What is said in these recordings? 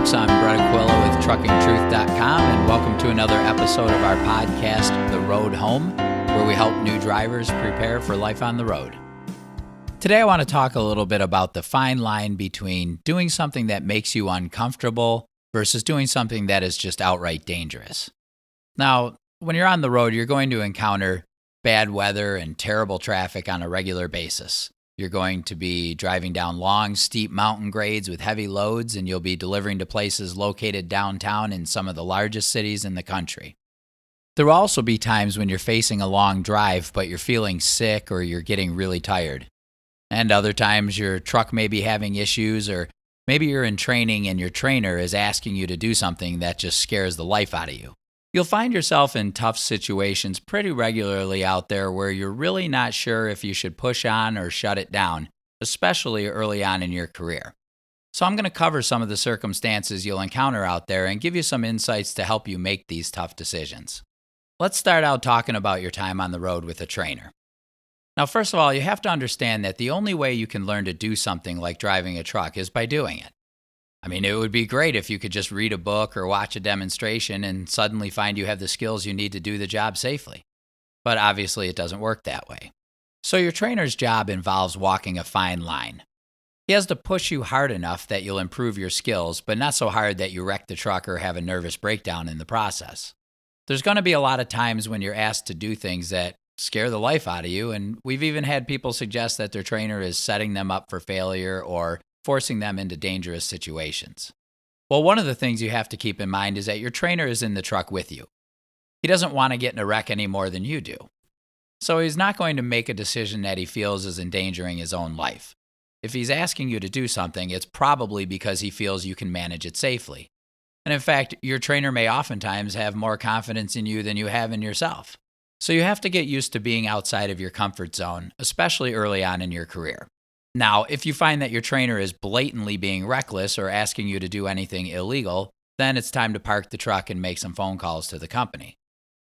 folks. I'm Brett Aquila with TruckingTruth.com, and welcome to another episode of our podcast, The Road Home, where we help new drivers prepare for life on the road. Today I want to talk a little bit about the fine line between doing something that makes you uncomfortable versus doing something that is just outright dangerous. Now, when you're on the road, you're going to encounter bad weather and terrible traffic on a regular basis. You're going to be driving down long, steep mountain grades with heavy loads, and you'll be delivering to places located downtown in some of the largest cities in the country. There will also be times when you're facing a long drive, but you're feeling sick or you're getting really tired. And other times your truck may be having issues, or maybe you're in training and your trainer is asking you to do something that just scares the life out of you. You'll find yourself in tough situations pretty regularly out there where you're really not sure if you should push on or shut it down, especially early on in your career. So I'm going to cover some of the circumstances you'll encounter out there and give you some insights to help you make these tough decisions. Let's start out talking about your time on the road with a trainer. Now, first of all, you have to understand that the only way you can learn to do something like driving a truck is by doing it. I mean, it would be great if you could just read a book or watch a demonstration and suddenly find you have the skills you need to do the job safely. But obviously, it doesn't work that way. So your trainer's job involves walking a fine line. He has to push you hard enough that you'll improve your skills, but not so hard that you wreck the truck or have a nervous breakdown in the process. There's going to be a lot of times when you're asked to do things that scare the life out of you, and we've even had people suggest that their trainer is setting them up for failure or forcing them into dangerous situations. Well, one of the things you have to keep in mind is that your trainer is in the truck with you. He doesn't want to get in a wreck any more than you do. So he's not going to make a decision that he feels is endangering his own life. If he's asking you to do something, it's probably because he feels you can manage it safely. And in fact, your trainer may oftentimes have more confidence in you than you have in yourself. So you have to get used to being outside of your comfort zone, especially early on in your career. Now, if you find that your trainer is blatantly being reckless or asking you to do anything illegal, then it's time to park the truck and make some phone calls to the company.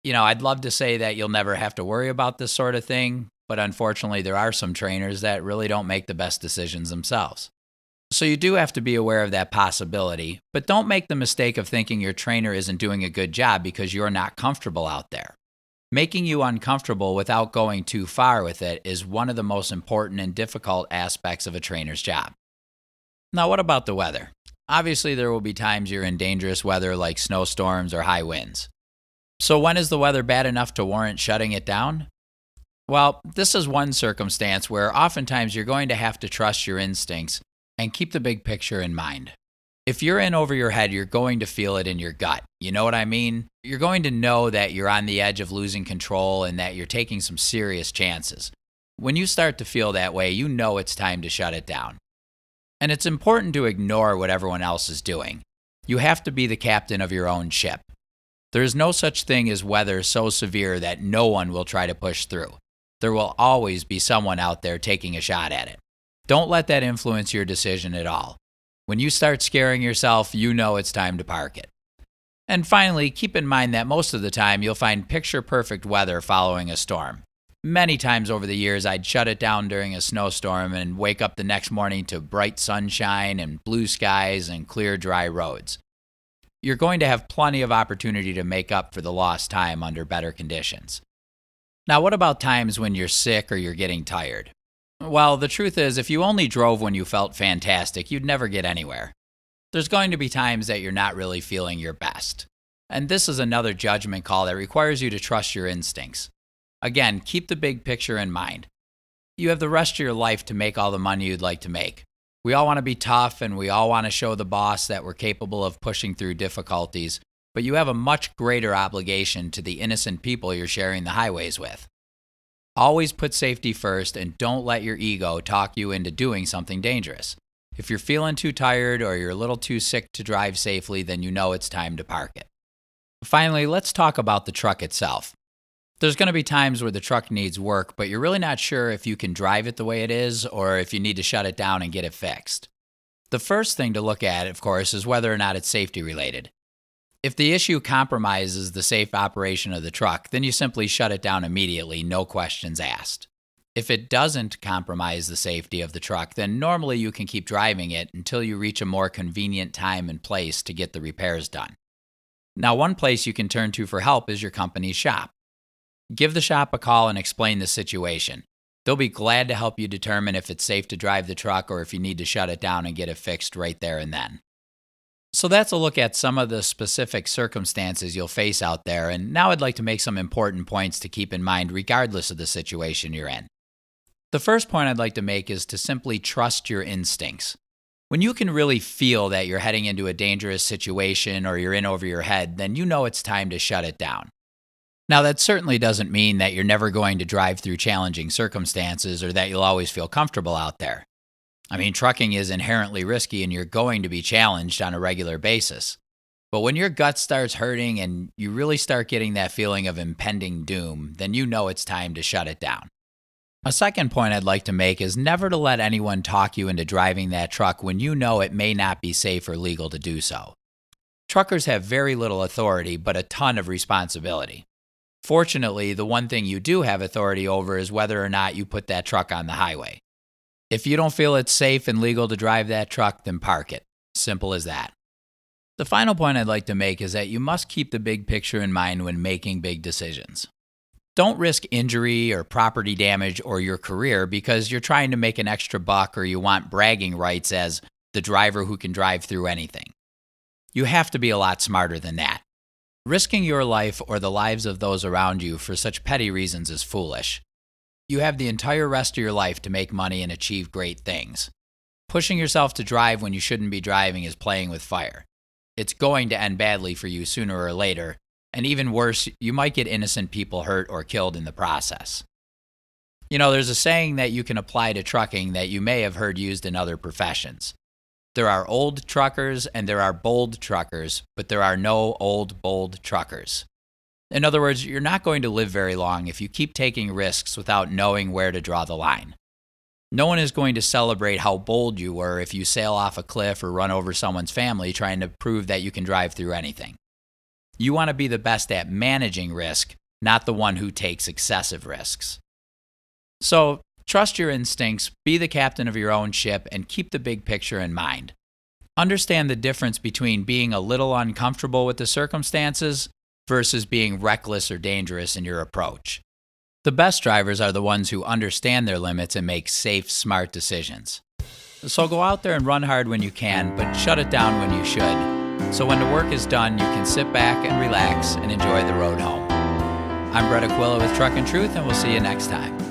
I'd love to say that you'll never have to worry about this sort of thing, but unfortunately there are some trainers that really don't make the best decisions themselves. So you do have to be aware of that possibility, but don't make the mistake of thinking your trainer isn't doing a good job because you're not comfortable out there. Making you uncomfortable without going too far with it is one of the most important and difficult aspects of a trainer's job. Now, what about the weather? Obviously, there will be times you're in dangerous weather like snowstorms or high winds. So when is the weather bad enough to warrant shutting it down? Well, this is one circumstance where oftentimes you're going to have to trust your instincts and keep the big picture in mind. If you're in over your head, you're going to feel it in your gut. You know what I mean? You're going to know that you're on the edge of losing control and that you're taking some serious chances. When you start to feel that way, you know it's time to shut it down. And it's important to ignore what everyone else is doing. You have to be the captain of your own ship. There is no such thing as weather so severe that no one will try to push through. There will always be someone out there taking a shot at it. Don't let that influence your decision at all. When you start scaring yourself, you know it's time to park it. And finally, keep in mind that most of the time you'll find picture-perfect weather following a storm. Many times over the years, I'd shut it down during a snowstorm and wake up the next morning to bright sunshine and blue skies and clear, dry roads. You're going to have plenty of opportunity to make up for the lost time under better conditions. Now, what about times when you're sick or you're getting tired? Well, the truth is, if you only drove when you felt fantastic, you'd never get anywhere. There's going to be times that you're not really feeling your best. And this is another judgment call that requires you to trust your instincts. Again, keep the big picture in mind. You have the rest of your life to make all the money you'd like to make. We all want to be tough and we all want to show the boss that we're capable of pushing through difficulties, but you have a much greater obligation to the innocent people you're sharing the highways with. Always put safety first and don't let your ego talk you into doing something dangerous. If you're feeling too tired or you're a little too sick to drive safely, then you know it's time to park it. Finally, let's talk about the truck itself. There's going to be times where the truck needs work, but you're really not sure if you can drive it the way it is or if you need to shut it down and get it fixed. The first thing to look at, of course, is whether or not it's safety related. If the issue compromises the safe operation of the truck, then you simply shut it down immediately, no questions asked. If it doesn't compromise the safety of the truck, then normally you can keep driving it until you reach a more convenient time and place to get the repairs done. Now, one place you can turn to for help is your company's shop. Give the shop a call and explain the situation. They'll be glad to help you determine if it's safe to drive the truck or if you need to shut it down and get it fixed right there and then. So that's a look at some of the specific circumstances you'll face out there, and now I'd like to make some important points to keep in mind regardless of the situation you're in. The first point I'd like to make is to simply trust your instincts. When you can really feel that you're heading into a dangerous situation or you're in over your head, then you know it's time to shut it down. Now, that certainly doesn't mean that you're never going to drive through challenging circumstances or that you'll always feel comfortable out there. I mean, trucking is inherently risky and you're going to be challenged on a regular basis. But when your gut starts hurting and you really start getting that feeling of impending doom, then you know it's time to shut it down. A second point I'd like to make is never to let anyone talk you into driving that truck when you know it may not be safe or legal to do so. Truckers have very little authority, but a ton of responsibility. Fortunately, the one thing you do have authority over is whether or not you put that truck on the highway. If you don't feel it's safe and legal to drive that truck, then park it. Simple as that. The final point I'd like to make is that you must keep the big picture in mind when making big decisions. Don't risk injury or property damage or your career because you're trying to make an extra buck or you want bragging rights as the driver who can drive through anything. You have to be a lot smarter than that. Risking your life or the lives of those around you for such petty reasons is foolish. You have the entire rest of your life to make money and achieve great things. Pushing yourself to drive when you shouldn't be driving is playing with fire. It's going to end badly for you sooner or later. And even worse, you might get innocent people hurt or killed in the process. You know, there's a saying that you can apply to trucking that you may have heard used in other professions. There are old truckers and there are bold truckers, but there are no old, bold truckers. In other words, you're not going to live very long if you keep taking risks without knowing where to draw the line. No one is going to celebrate how bold you were if you sail off a cliff or run over someone's family trying to prove that you can drive through anything. You want to be the best at managing risk, not the one who takes excessive risks. So, trust your instincts, be the captain of your own ship, and keep the big picture in mind. Understand the difference between being a little uncomfortable with the circumstances versus being reckless or dangerous in your approach. The best drivers are the ones who understand their limits and make safe, smart decisions. So go out there and run hard when you can, but shut it down when you should. So when the work is done, you can sit back and relax and enjoy the road home. I'm Brett Aquila with Trucking Truth, and we'll see you next time.